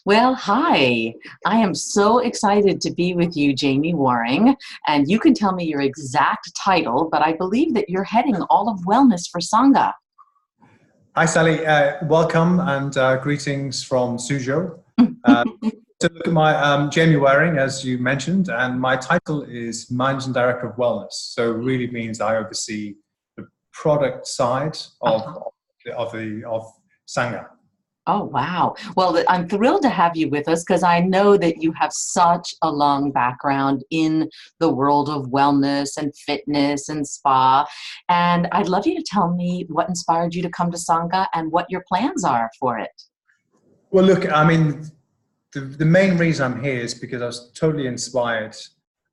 Well, hi. I am so excited to be with you, Jamie Waring. And you can tell me your exact title, but I believe that you're heading all of wellness for Sangha. Hi, Sallie. Welcome and greetings from Suzhou. So look at my Jamie Waring, as you mentioned, and my title is Managing Director of Wellness. So it really means I oversee the product side of Sangha. Oh, wow. Well, I'm thrilled to have you with us because I know that you have such a long background in the world of wellness and fitness and spa. And I'd love you to tell me what inspired you to come to Sangha and what your plans are for it. Well, look, I mean, the main reason I'm here is because I was totally inspired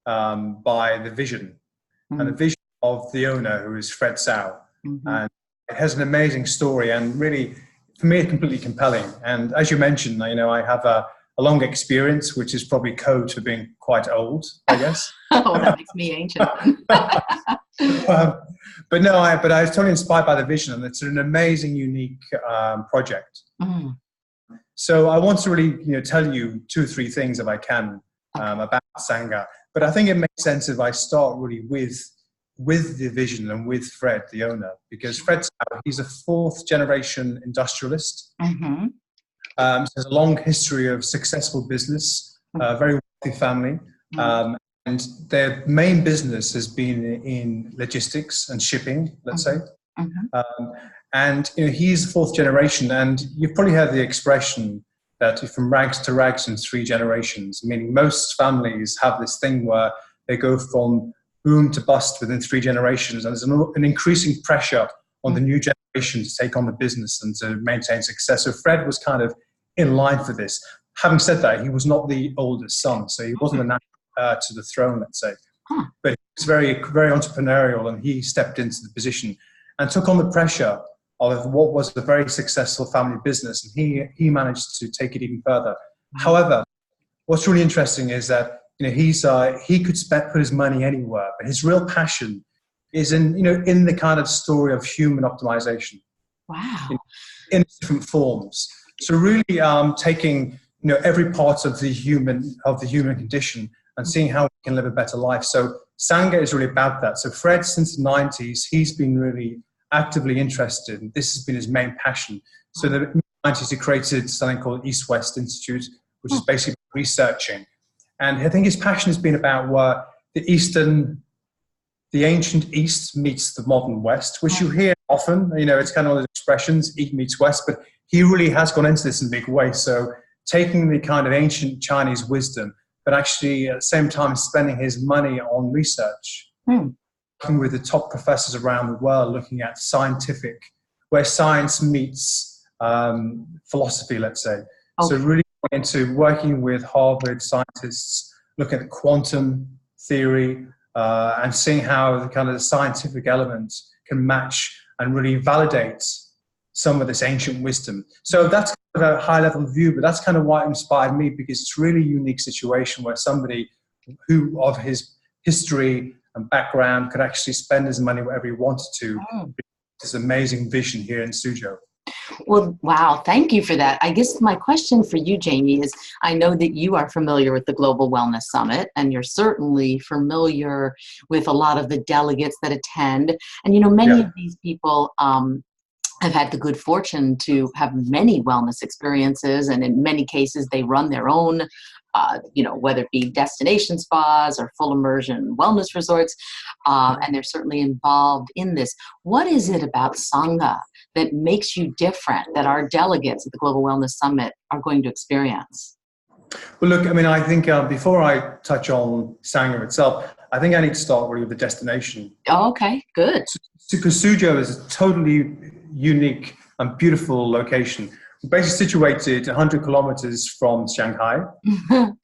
by the vision and the vision of the owner, who is Fred Sau. And it has an amazing story and really, for me, it's completely compelling. And as you mentioned, I have a long experience, which is probably code for being quite old, I guess. Oh, that makes me ancient. But I was totally inspired by the vision, and it's an amazing, unique project. So I want to really, tell you 2 or 3 things, if I can, about Sangha. But I think it makes sense if I start really with the vision and with Fred, the owner, because Fred Sau, he's a 4th generation industrialist. So there's a long history of successful business, very wealthy family. And their main business has been in logistics and shipping, let's say. And he's 4th generation, and you've probably heard the expression that from rags to rags in 3 generations, meaning most families have this thing where they go from boom to bust within 3 generations, and there's an increasing pressure on the new generation to take on the business and to maintain success. So Fred was kind of in line for this. Having said that, he was not the oldest son, so he wasn't a natural heir to the throne, let's say. But he was very, very entrepreneurial, and he stepped into the position and took on the pressure of what was a very successful family business, and he managed to take it even further. However, what's really interesting is that he could put his money anywhere, but his real passion is in the kind of story of human optimization. Wow. In different forms. So really taking every part of the human condition and seeing how we can live a better life. So Sangha is really about that. So Fred, since the 90s, he's been really actively interested, and this has been his main passion. So in the 90s, he created something called East-West Institute, which is basically researching. And I think his passion has been about where the ancient East meets the modern West, which you hear often. It's kind of one of those expressions, East meets West, but he really has gone into this in a big way. So taking the kind of ancient Chinese wisdom, but actually at the same time spending his money on research, working with the top professors around the world, looking at where science meets philosophy, let's say. So really into working with Harvard scientists, looking at quantum theory, and seeing how the scientific elements can match and really validate some of this ancient wisdom. So that's kind of a high-level view, but that's kind of what inspired me, because it's really a unique situation where somebody who, of his history and background, could actually spend his money wherever he wanted to. This amazing vision here in Suzhou. Well, wow. Thank you for that. I guess my question for you, Jamie, is I know that you are familiar with the Global Wellness Summit, and you're certainly familiar with a lot of the delegates that attend. And, many of these people have had the good fortune to have many wellness experiences, and in many cases, they run their own whether it be destination spas or full immersion wellness resorts, and they're certainly involved in this. What is it about Sangha that makes you different, that our delegates at the Global Wellness Summit are going to experience? Well, look, I think before I touch on Sangha itself, I think I need to start really with the destination. Oh, okay, good. Because Suzhou is a totally unique and beautiful location. We're basically situated 100 kilometers from Shanghai, so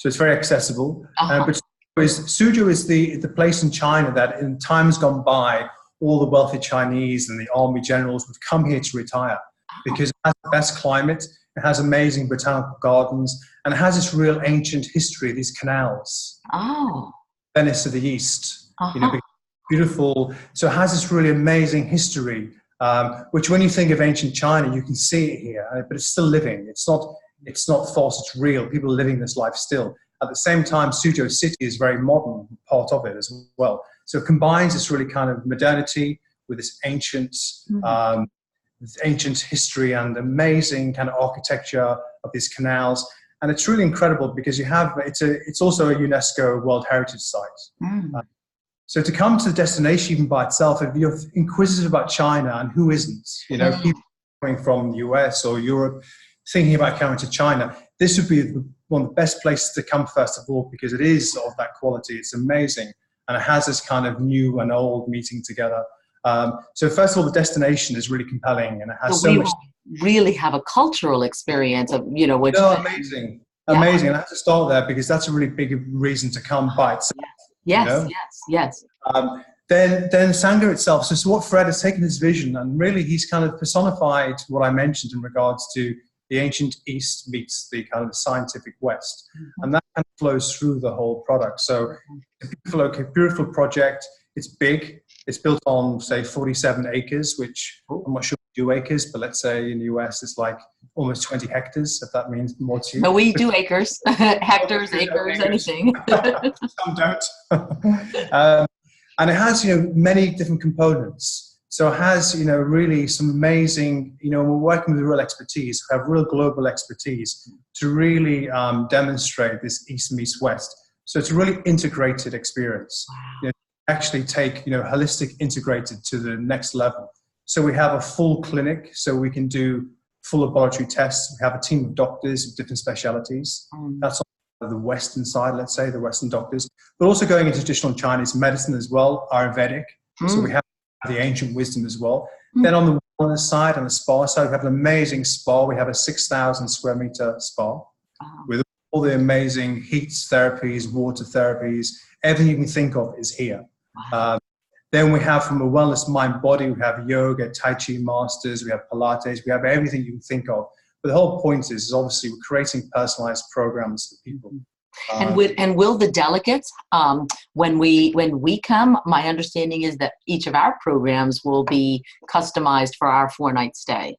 it's very accessible. But Suzhou is the place in China that in times gone by, all the wealthy Chinese and the army generals would come here to retire, because it has the best climate, it has amazing botanical gardens, and it has this real ancient history, these canals. Venice of the East, beautiful. So it has this really amazing history, which when you think of ancient China, you can see it here, but it's still living. It's not It's not false, it's real. People are living this life still. At the same time, Suzhou City is very modern, part of it as well. So it combines this really kind of modernity with this ancient history and amazing kind of architecture of these canals. And it's really incredible because it's also a UNESCO World Heritage Site. So to come to the destination even by itself, if you're inquisitive about China, and who isn't, people coming from the US or Europe, thinking about coming to China, this would be one of the best places to come first of all, because it is of that quality. It's amazing. And it has this kind of new and old meeting together. So first of all, the destination is really compelling, and it has so much. Really have a cultural experience of, which. No, amazing. Yeah. Amazing. And I have to start there because that's a really big reason to come by itself. Yes. Then Sangha itself. So what Fred has taken his vision, and really he's kind of personified what I mentioned in regards to the ancient East meets the kind of scientific West. And that kind of flows through the whole product. So it's a beautiful project. It's big. It's built on, say, 47 acres, which I'm not sure we do acres, but let's say in the US it's like almost 20 hectares, if that means more to you. No, we do acres, hectares, acres, anything. Some don't. And it has, many different components. So it has, really some amazing, we're working with real expertise, we have real global expertise to really demonstrate this East meets West. So it's a really integrated experience. Wow. Actually take, holistic integrated to the next level. So we have a full clinic, so we can do full laboratory tests. We have a team of doctors with different specialities. That's on the Western side, let's say, the Western doctors, but also going into traditional Chinese medicine as well, Ayurvedic. So we have the ancient wisdom as well. Then on the wellness side, on the spa side, we have an amazing spa. We have a 6,000 square meter spa with all the amazing heat therapies, water therapies, everything you can think of is here. Then we have, from a wellness mind body, we have yoga, Tai Chi masters, we have Pilates, we have everything you can think of. But the whole point is obviously we're creating personalized programs for people. And will the delegates, when we come, my understanding is that each of our programs will be customized for our 4-night stay.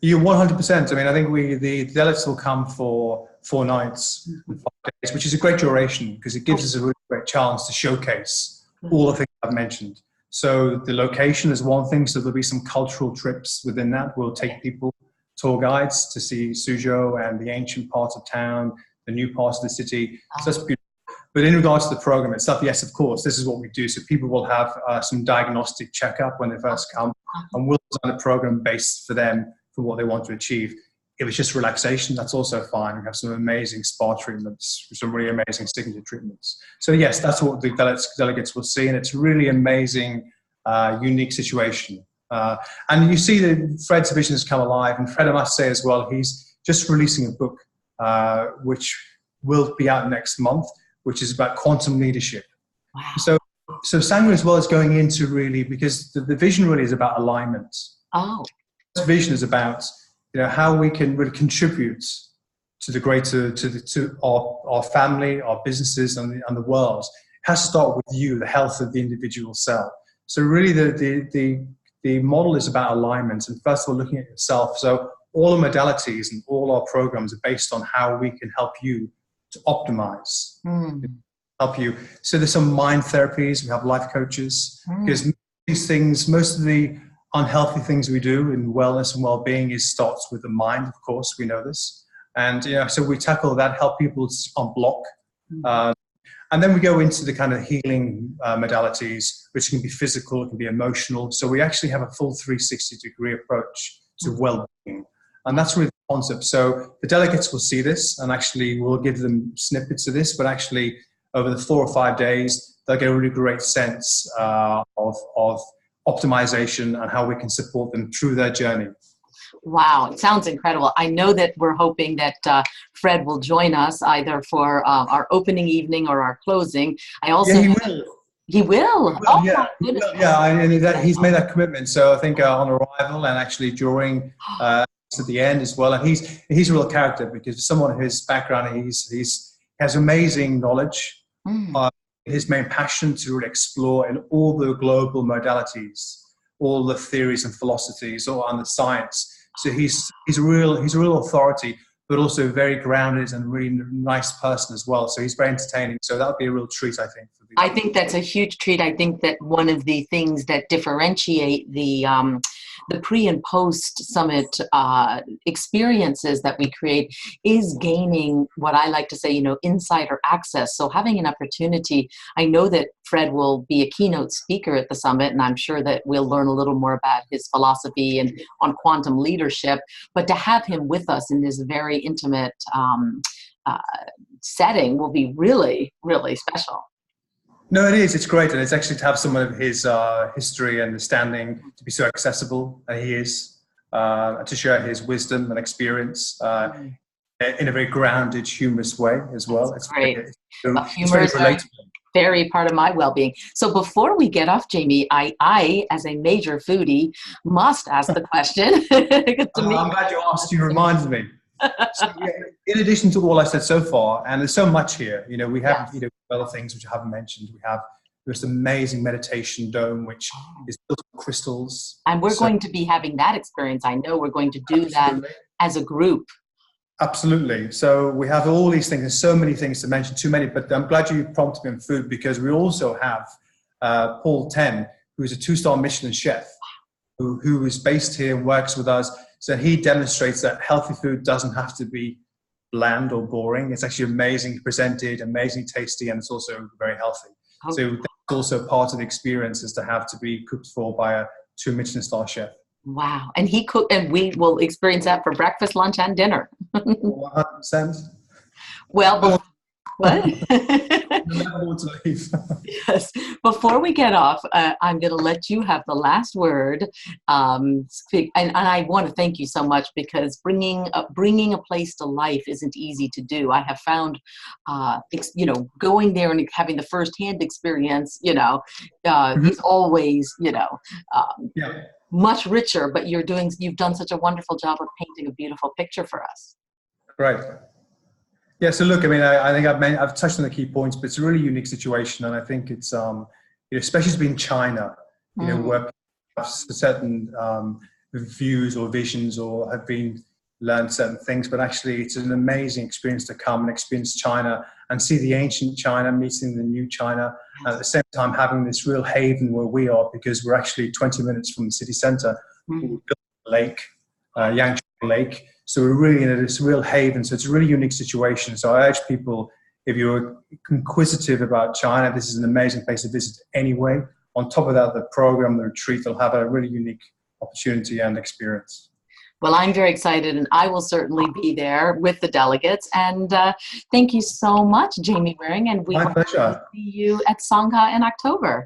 You 100%. I mean, I think the delegates will come for 4 nights, 5 days, which is a great duration because it gives us a really great chance to showcase all the things I've mentioned. So the location is one thing. So there'll be some cultural trips within that. We'll take people, tour guides, to see Suzhou and the ancient parts of town, the new parts of the city. So that's beautiful. But in regards to the program itself, yes, of course, this is what we do. So people will have some diagnostic checkup when they first come, and we'll design a program based for them for what they want to achieve. If it's just relaxation, that's also fine. We have some amazing spa treatments, some really amazing signature treatments. So yes, that's what the delegates will see, and it's a really amazing, unique situation. And you see that Fred's vision has come alive, and Fred, I must say as well, he's just releasing a book, which will be out next month, which is about quantum leadership. Wow. So Sangha as well is going into really, because the vision really is about alignment. This vision is about how we can really contribute to the greater, to our family, our businesses, and the world. It has to start with you, the health of the individual cell. So really the model is about alignment, and first of all looking at yourself. So all the modalities and all our programs are based on how we can help you to optimize, help you. So there's some mind therapies, we have life coaches, because these things, most of the unhealthy things we do in wellness and well-being starts with the mind, of course, we know this. And so we tackle that, help people unblock. And then we go into the kind of healing modalities, which can be physical, it can be emotional. So we actually have a full 360-degree approach to well-being. And that's really the concept. So the delegates will see this, and actually we'll give them snippets of this, but actually over the 4 or 5 days, they'll get a really great sense of optimization and how we can support them through their journey. Wow, it sounds incredible. I know that we're hoping that Fred will join us either for our opening evening or our closing. I also he will. He will. Oh, yeah, my goodness. And he's made that commitment. So I think on arrival and actually during at the end as well. And he's a real character because someone of his background, he has amazing knowledge. His main passion to really explore in all the global modalities, all the theories and philosophies, all on the science. So he's a real authority, but also very grounded and really nice person as well. So he's very entertaining. So that would be a real treat, I think. I think that's a huge treat. I think that one of the things that differentiate the pre and post summit experiences that we create is gaining what I like to say, insider access. So having an opportunity, I know that Fred will be a keynote speaker at the summit, and I'm sure that we'll learn a little more about his philosophy and on quantum leadership, but to have him with us in this very intimate setting will be really, really special. No, it is. It's great. And it's actually to have someone of his history and understanding to be so accessible, and he is, to share his wisdom and experience in a very grounded, humorous way as well. It's great. It's very relatable. Very part of my well-being. So before we get off, Jamie, I as a major foodie, must ask the question. I'm glad you asked. You reminded me. So, in addition to all I said so far, and there's so much here, we have other things which I haven't mentioned. We have this amazing meditation dome which is built of crystals, and we're going to be having that experience. I know we're going to do that as a group. Absolutely. So we have all these things. There's so many things to mention, too many. But I'm glad you prompted me on food, because we also have Paul Ten, who is a 2-star Michelin chef, who is based here and works with us. So he demonstrates that healthy food doesn't have to be bland or boring. It's actually amazingly presented, amazingly tasty, and it's also very healthy. Okay. So that's also part of the experience, is to have to be cooked for by a 2 Michelin star chef. Wow. And he cooked, and we will experience that for breakfast, lunch, and dinner. 100%. Well, what? Yes. Before we get off, I'm going to let you have the last word. And I want to thank you so much, because bringing a place to life isn't easy to do. I have found, going there and having the firsthand experience, is always, much richer. But you've done such a wonderful job of painting a beautiful picture for us. Right. Yeah, so look, I think I've touched on the key points, but it's a really unique situation, and I think it's, especially as being China, where people have certain views or visions, or have learned certain things, but actually it's an amazing experience to come and experience China and see the ancient China meeting the new China, and at the same time having this real haven where we are, because we're actually 20 minutes from the city center, lake, Yangtze Lake. So we're really in this real haven. So it's a really unique situation. So I urge people, if you're inquisitive about China, this is an amazing place to visit anyway. On top of that, the program, the retreat, they'll have a really unique opportunity and experience. Well, I'm very excited, and I will certainly be there with the delegates. And thank you so much, Jamie Waring. And we will see you at Sangha in October.